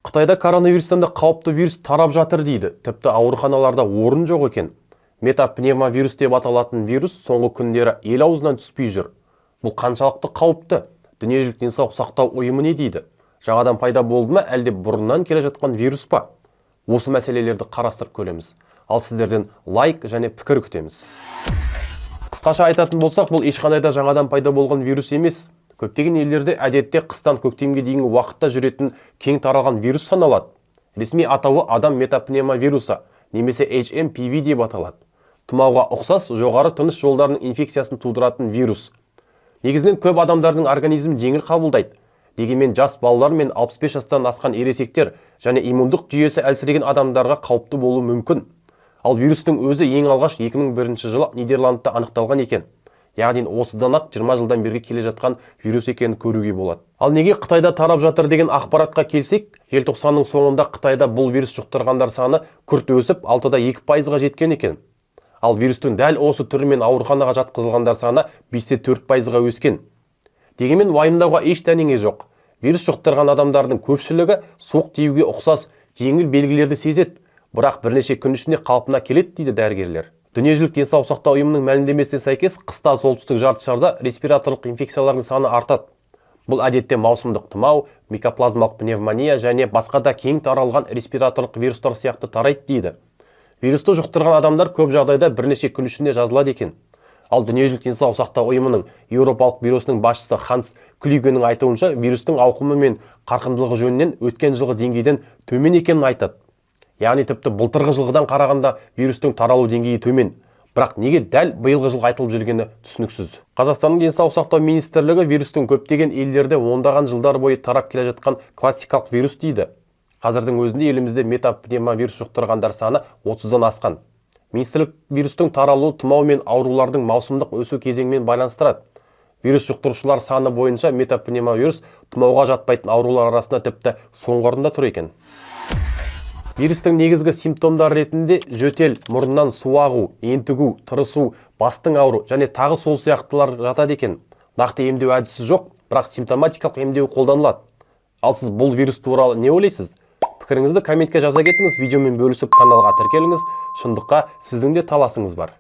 Қытайда коронавирустан да қауіпті вирус тарап жатыр дейді. Тіпті ауруханаларда орын жоқ екен. Метапневмовирус деп аталатын вирус соңғы күндері ел аузынан түспей жүр. Бұл қаншалықты қауіпті? Дүниежүзілік денсаулық сақтау ұйымы не дейді? Жаңадан пайда болды ма, әлде бұрыннан келе жатқан вирус па? Осы мәселелерді қарастырып көреміз. Ал сіздерден лайк және пікір күтеміз. Қысқаша айтатын болсақ, бұл ешқандай да жаңадан пайда болған вирус емес. Көптеген елдерде әдетте қыстан көктемге дейінгі уақытта жүретін кең таралған вирус саналады. Ресми атауы адам метапневмовирусы, немесе HMPV деп аталады. Тұмауға ұқсас жоғары тыныс жолдарының инфекциясын тудыратын вирус. Негізінен көп адамдардың организм жеңіл қабылдайды. Дегенмен жас балалар мен 65 жастан асқан ересектер және иммундық жүйесі әлсіреген адамдарға қауіпті болуы мүмкін. Ал вирустың өзі ең алғаш 2001 жылы Нидерландта анықталған екен. Яғни осыдан ақ 20 жылдан бері келе жатқан вирус екенін көруге болады. Ал неге Қытайда тарап жатыр деген ақпаратқа келсек, желтоқсанның соңында Қытайда бұл вирус жұқтырғандар саны күрт өсіп, 6-2%-ға жеткен екен. Ал вирустың дәл осы түрімен ауруханаға жатқызылғандар саны 5-4%-ға өскен. Дегенмен уайымдауға еш дәнеңе жоқ. Вирус жұқтырған адамдардың көпшілігі суық тиюге ұқсас жеңіл белгілерді сезеді, бірақ бірнеше күн ішінде қалпына келеді дейді дәрігерлер. Дүниежүзілік денсаулық сақтау ұйымының мәлімдемесіне сәйкес, қыста солтүстік жартышарда респираторлық инфекциялардың саны артады. Бұл әдетте маусымдық тұмау, микоплазмалық пневмония және басқа да кең таралған респираторлық вирустар сияқты тарайды дейді. Вирусты жұқтырған адамдар көп жағдайда бірнеше күн ішінде жазылады екен. Ал Дүниежүзілік денсаулық сақтау ұйымының Еуропалық бюросының басшысы Ханс Клюгенің айтуынша, вирустың ауқымы мен қарқындылығы жөнінен өткен жылғы деңгейден төмен екенін айтады. Яғни тіпті былтырғы жылғыдан қарағанда вирустың таралу деңгейі төмен. Бірақ неге дәл биылғы жылғы айтылып жүргені түсініксіз. Қазақстанның денсаулық сақтау министрлігі вирустың көптеген елдерде ондаған жылдар бойы тарап келе жатқан классикалық вирус дейді. Қазірдің өзінде елімізде метапневмовирус жұқтырғандар саны 30-дан асқан. Министрлік вирустың таралуы тұмау мен аурулардың маусымдық өсу кезеңімен байланыстырады. Вирус жұқтырушылар саны бойынша метапневмовирус тұмауға жатпайтын аурулар арасында тіпті соңғы орында тұр екен. Вирустың негізгі симптомдар ретінде жөтел, мұрыннан су ағу, ентігу, тырысу, бастың ауыру және тағы сол сияқтылар жатады екен. Нақты емдеу әдісі жоқ, бірақ симптоматикалық емдеу қолданылады. Ал сіз бұл вирус туралы не ойлайсыз? Пікіріңізді комментке жаза кетіңіз, видеомен бөлісіп каналға тіркеліңіз. Шындыққа сіздің де таласыңыз бар.